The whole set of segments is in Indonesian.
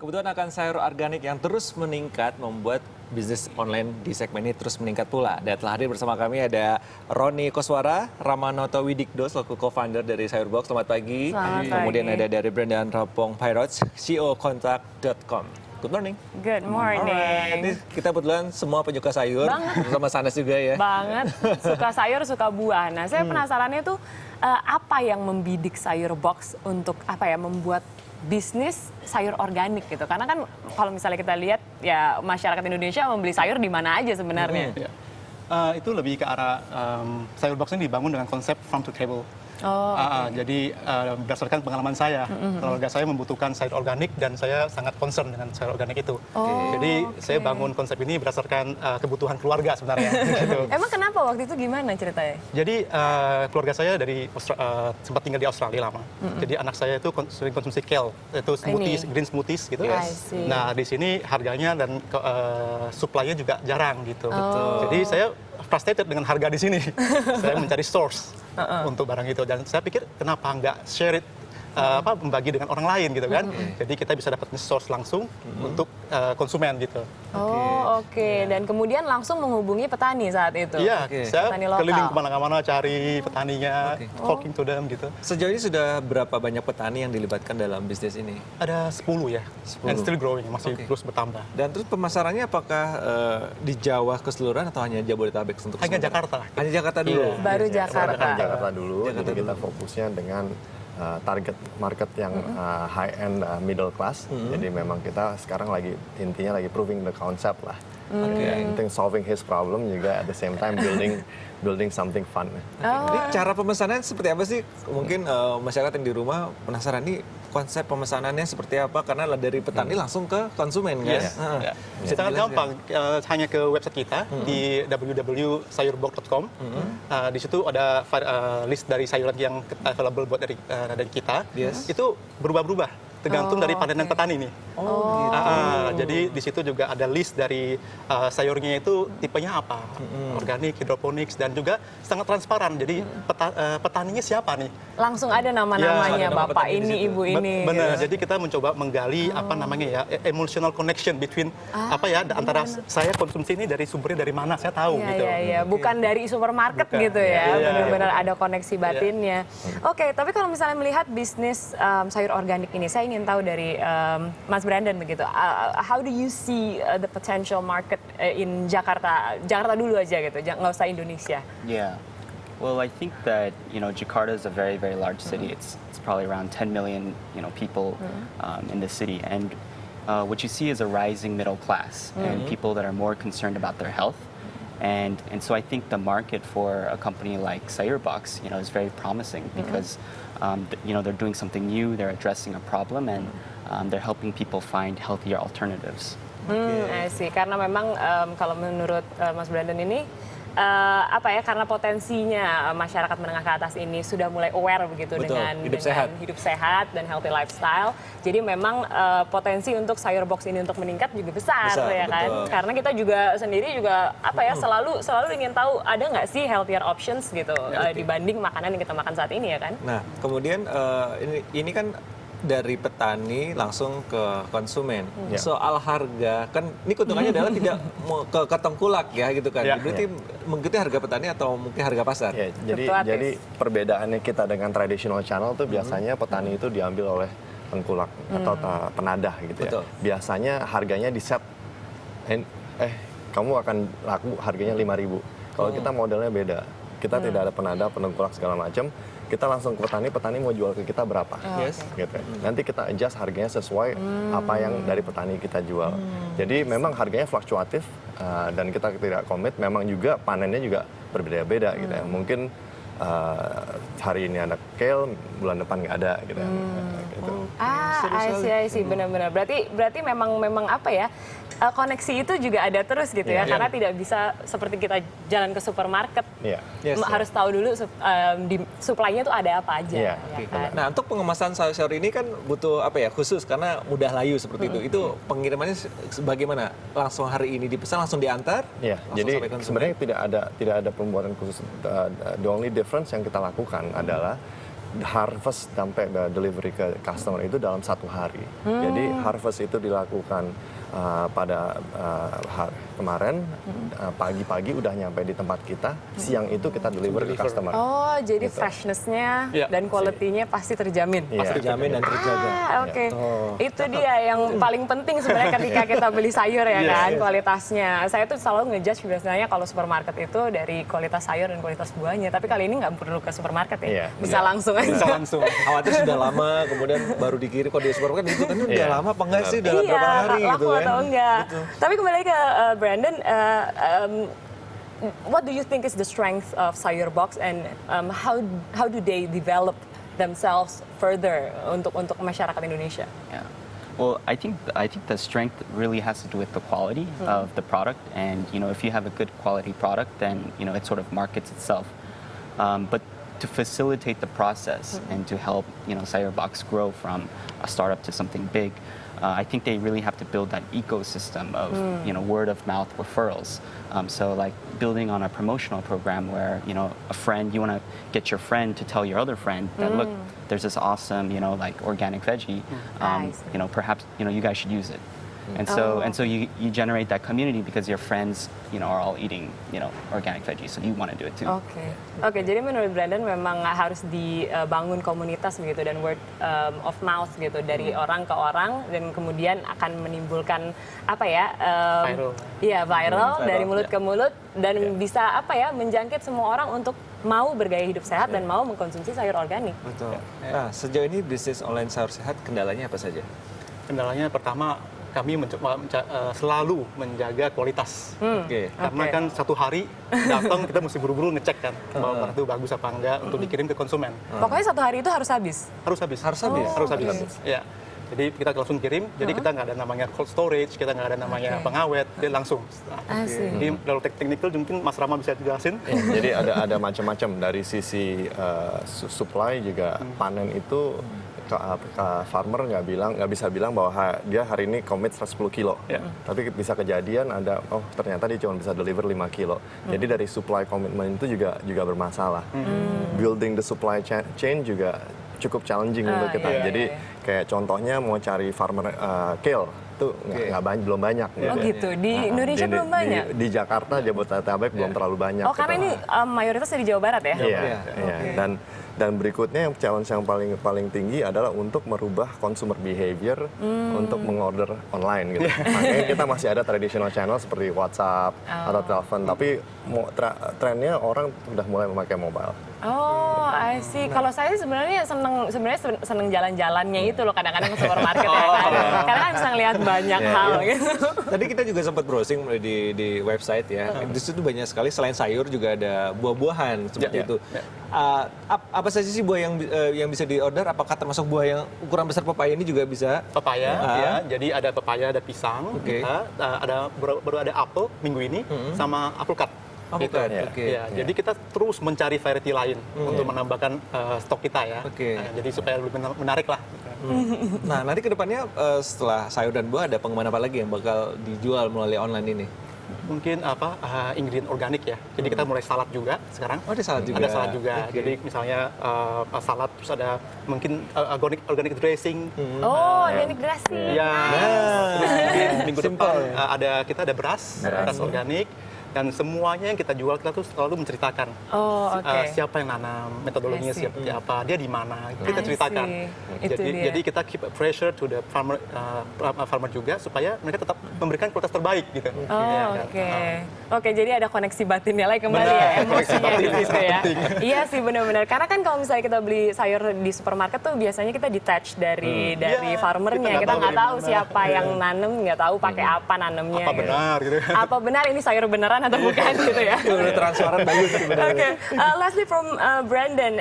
Kebutuhan akan sayur organik yang terus meningkat membuat bisnis online di segmen ini terus meningkat pula. Dan telah hadir bersama kami ada Roni Koswara, Ramanoto Widikdo selaku co-founder dari Sayurbox. Selamat pagi. Kemudian ada dari Brendan Rapong Pairots, CEO Kontak.com. Good morning. Good morning. Alright. Ini kita kebetulan semua penyuka sayur, bersama Sanas juga ya. Banget, suka sayur, suka buah. Nah, saya penasarannya tuh apa yang membidik Sayurbox untuk membuat bisnis sayur organik gitu. Karena kan kalau misalnya kita lihat ya masyarakat Indonesia membeli sayur di mana aja sebenarnya. Itu lebih ke arah Sayurbox ini dibangun dengan konsep farm to table. Jadi berdasarkan pengalaman saya, keluarga saya membutuhkan sayur organik dan saya sangat concern dengan sayur organik itu. Jadi saya bangun konsep ini berdasarkan kebutuhan keluarga sebenarnya. Gitu. Emang kenapa waktu itu gimana ceritanya? Jadi keluarga saya dari sempat tinggal di Australia lama. Jadi anak saya itu sering konsumsi kale, itu smoothies, green smoothies gitu. Nah di sini harganya dan supply-nya juga jarang gitu. Jadi saya frustrated dengan harga di sini. Saya mencari source untuk barang itu dan saya pikir kenapa nggak share it, membagi dengan orang lain gitu kan. Jadi kita bisa dapat source langsung untuk konsumen gitu. Dan kemudian langsung menghubungi petani saat itu. Iya, saya petani lokal. keliling kemana-mana cari petaninya, talking to them gitu. Sejauh ini sudah berapa banyak petani yang dilibatkan dalam bisnis ini? Ada 10 ya, and still growing, masih terus bertambah. Dan terus pemasarannya apakah di Jawa keseluruhan atau hanya Jabodetabek untuk Hanya sementara? Jakarta. Hanya Jakarta dulu? Baru Jakarta. Jakarta dulu, jadi kita fokusnya dengan target market yang high end middle class. Jadi memang kita sekarang intinya lagi proving the concept lah. Penting solving his problem juga at the same time building something fun. Ini cara pemesanan seperti apa sih? Mungkin masyarakat yang di rumah penasaran nih konsep pemesanannya seperti apa karena dari petani langsung ke konsumen kan? Sangat gampang, hanya ke website kita di www.sayurbox.com. Di situ ada list dari sayuran yang available buat dari kita. Itu berubah-ubah. Tergantung dari panenan petani nih. Jadi di situ juga ada list dari sayurnya itu tipenya apa, organik, hidroponik, dan juga sangat transparan. Jadi petaninya siapa nih? Langsung ada nama-namanya, bapak ini, ibu ini. Benar. Gitu. Jadi kita mencoba menggali emotional connection between antara saya konsumsi ini dari sumbernya dari mana saya tahu gitu. Bukan dari supermarket gitu ya. Benar-benar ada koneksi batinnya. Oke, tapi kalau misalnya melihat bisnis sayur organik ini, saya ingin tahu dari Mas Brandon begitu. How do you see the potential market in Jakarta? Jakarta dulu aja gitu, nggak usah Indonesia. Yeah. Well, I think that Jakarta is a very, very large city. It's probably around 10 million people in the city, and what you see is a rising middle class and people that are more concerned about their health, and so I think the market for a company like Sayurbox is very promising because they're doing something new, they're addressing a problem, and they're helping people find healthier alternatives. I see. Karena memang kalau menurut Mas Brandon ini karena potensinya masyarakat menengah ke atas ini sudah mulai aware begitu dengan hidup sehat dan healthy lifestyle. Jadi memang potensi untuk Sayurbox ini untuk meningkat juga besar ya kan. Betul. Karena kita juga sendiri juga selalu ingin tahu ada nggak sih healthier options gitu dibanding makanan yang kita makan saat ini ya kan. Nah, kemudian ini kan dari petani langsung ke konsumen. Soal harga, kan ini keuntungannya adalah tidak ke tengkulak ya gitu kan. Berarti mengikuti harga petani atau mungkin harga pasar? Jadi perbedaannya kita dengan traditional channel tuh biasanya petani itu diambil oleh tengkulak atau penadah gitu ya. Biasanya harganya di set, kamu akan laku harganya 5.000. Kalau kita modelnya beda. Kita tidak ada penadah, penengkulak segala macam. Kita langsung ke petani mau jual ke kita berapa, gitu. Nanti kita adjust harganya sesuai apa yang dari petani kita jual. Jadi memang harganya fluktuatif dan kita tidak komit. Memang juga panennya juga berbeda-beda gitu ya. Mungkin hari ini ada kale, bulan depan nggak ada gitu. I see, benar-benar. Berarti memang koneksi itu juga ada terus gitu ya, karena tidak bisa seperti kita jalan ke supermarket, harus tahu dulu supply-nya tuh ada apa aja. Nah, untuk pengemasan sayur ini kan butuh khusus karena mudah layu seperti itu. Itu pengirimannya bagaimana? Langsung hari ini dipesan langsung diantar? Jadi sebenarnya tidak ada pembuatan khusus. The only difference yang kita lakukan adalah harvest sampai delivery ke customer itu dalam 1 hari. Jadi harvest itu dilakukan pada kemarin pagi-pagi udah nyampe di tempat kita, siang itu kita deliver ke customer. Oh, jadi Gitu. freshness-nya dan quality-nya pasti terjamin. Iya. Pasti terjamin dan terjaga. Oke, itu dia yang paling penting sebenarnya ketika kita beli sayur ya kan, kualitasnya. Saya tuh selalu ngejudge biasanya kalau supermarket itu dari kualitas sayur dan kualitas buahnya, tapi kali ini nggak perlu ke supermarket ya, Iya. bisa langsung aja. Bisa langsung. Khawatir sudah lama, kemudian baru dikirim. Kalau di supermarket itu kan udah Iya. lama apa enggak sih? Udah Iya, berapa hari laku gitu kan? atau enggak. Tapi kembali ke Brandon, what do you think is the strength of Sayur Box and how do they develop themselves further untuk masyarakat Indonesia? Yeah. Well, I think the strength really has to do with the quality of the product, and if you have a good quality product, then it sort of markets itself. But to facilitate the process and to help Sayur Box grow from a startup to something big, I think they really have to build that ecosystem of word of mouth referrals. So like building on a promotional program where a friend, you want to get your friend to tell your other friend that look, there's this awesome like organic veggie, perhaps you guys should use it. And so you generate that community because your friends are all eating organic veggies, so you want to do it too. Oke, jadi menurut Brandon memang harus dibangun komunitas begitu dan word of mouth gitu dari orang ke orang dan kemudian akan menimbulkan apa ya? Viral. Iya, viral dari mulut ke mulut dan bisa apa ya menjangkit semua orang untuk mau bergaya hidup sehat dan mau mengkonsumsi sayur organik. Betul. Nah, sejauh ini bisnis online sayur sehat kendalanya apa saja? Kendalanya pertama, kami selalu menjaga kualitas. Karena kan satu hari datang kita mesti buru-buru ngecek kan bahwa barang itu bagus apa enggak untuk dikirim ke konsumen. Pokoknya 1 hari itu harus habis. Harus habis. Harus habis. Ya. Jadi kita langsung kirim. Jadi kita nggak ada namanya cold storage, kita nggak ada namanya pengawet, jadi langsung. Jadi kalau teknikal mungkin Mas Rama bisa jelasin. Jadi ada macam-macam dari sisi supply juga panen itu. Farmer nggak bisa bilang bahwa dia hari ini commit 110 kilo, tapi bisa kejadian ternyata dia cuma bisa deliver 5 kilo. Jadi dari supply commitment itu juga bermasalah. Building the supply chain juga cukup challenging untuk kita. Jadi kayak contohnya mau cari farmer kale itu belum banyak. Oh gitu, di Indonesia belum banyak? Di Jakarta, Jabodetabek belum terlalu banyak. Oh karena ini mayoritasnya di Jawa Barat ya? Iya. Dan berikutnya yang challenge yang paling tinggi adalah untuk merubah consumer behavior untuk mengorder online gitu. Makanya kita masih ada traditional channel seperti WhatsApp atau telepon, tapi trennya orang udah mulai memakai mobile. Oh, I see. Kalau saya sebenarnya seneng jalan-jalannya itu loh kadang-kadang ke supermarket ya kan. Karena kan bisa ngelihat banyak hal gitu. Tadi kita juga sempat browsing di website ya. Di situ banyak sekali selain sayur juga ada buah-buahan seperti itu. Apa saja sih buah yang bisa di-order? Apakah termasuk buah yang ukuran besar pepaya ini juga bisa? Pepaya, ya. Jadi ada pepaya, ada pisang, baru ada apel minggu ini, sama apricot. Ya, jadi kita terus mencari variety lain untuk menambahkan stok kita ya. Jadi supaya lebih menarik lah. Nah, nanti ke depannya setelah sayur dan buah ada pengembangan apa lagi yang bakal dijual melalui online ini? Mungkin ingredient organik ya. Jadi kita mulai salad juga sekarang. Oh, ada salad juga. Ada salad juga. Jadi misalnya salad terus ada mungkin organic dressing. Oh, organic dressing. Ya. Terus minggu depan kita ada beras organik. Dan semuanya yang kita jual kita tuh selalu menceritakan siapa yang nanam, metodologinya seperti apa, dia di mana, kita ceritakan. Jadi kita keep pressure to the farmer juga supaya mereka tetap memberikan kualitas terbaik gitu. Oke, jadi ada koneksi batinnya lagi kembali ya, emosinya di situ ya. Iya sih benar-benar. Karena kan kalau misalnya kita beli sayur di supermarket tuh biasanya kita detach dari farmernya. Kita nggak tahu siapa yang nanem, nggak tahu pakai apa nanemnya. Apa benar gitu. Apa benar ini sayur beneran atau bukan gitu ya. Udah transparan bagus sebenarnya. Okay. Lastly from Brandon,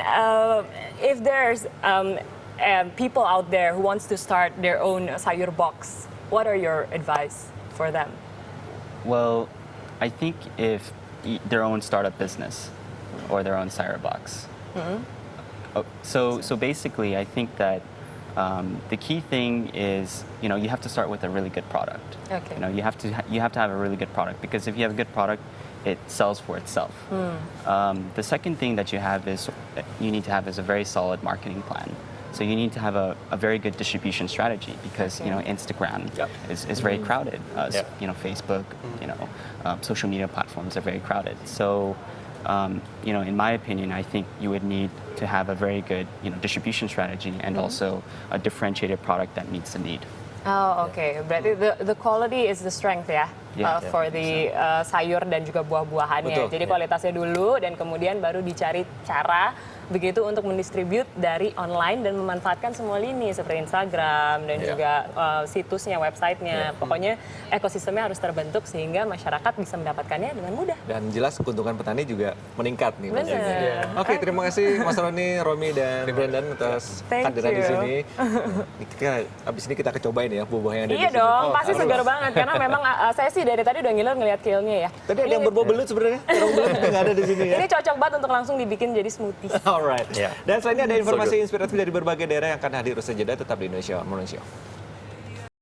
if there's people out there who wants to start their own sayur box, what are your advice for them? Well, I think if their own startup business or their own sayur box. So basically, I think that The key thing is, you know, you have to start with a really good product. Okay. You know, you have to have a really good product, because if you have a good product, it sells for itself. The second thing that you need to have is a very solid marketing plan. So you need to have a very good distribution strategy, because you know, Instagram is very crowded. You know, Facebook, you know, social media platforms are very crowded. So you know, in my opinion, I think you would need to have a very good, you know, distribution strategy, and also a differentiated product that meets the need. Oh, oke. Berarti the quality is the strength ya, for the sayur dan juga buah-buahannya. Jadi kualitasnya dulu, dan kemudian baru dicari cara begitu untuk mendistribute dari online dan memanfaatkan semua lini seperti Instagram dan juga situsnya, websitenya. Pokoknya ekosistemnya harus terbentuk sehingga masyarakat bisa mendapatkannya dengan mudah. Dan jelas keuntungan petani juga meningkat nih. Benar. Oke, terima kasih Mas Roni, Romi, dan Brandon atas kehadiran di sini. Abis ini kita cobain ya buah-buah yang ada di sini. Iya dong, pasti segar banget karena memang saya sih dari tadi udah ngiler ngeliat kale-nya ya. Tadi ada yang berbau belut sebenarnya, terong belut nggak ada di sini ya. Ini cocok banget untuk langsung dibikin jadi smoothie. Alright. Dan selain ini ada informasi inspiratif dari berbagai daerah yang akan hadir usai jeda, tetap di Indonesia Morning Show.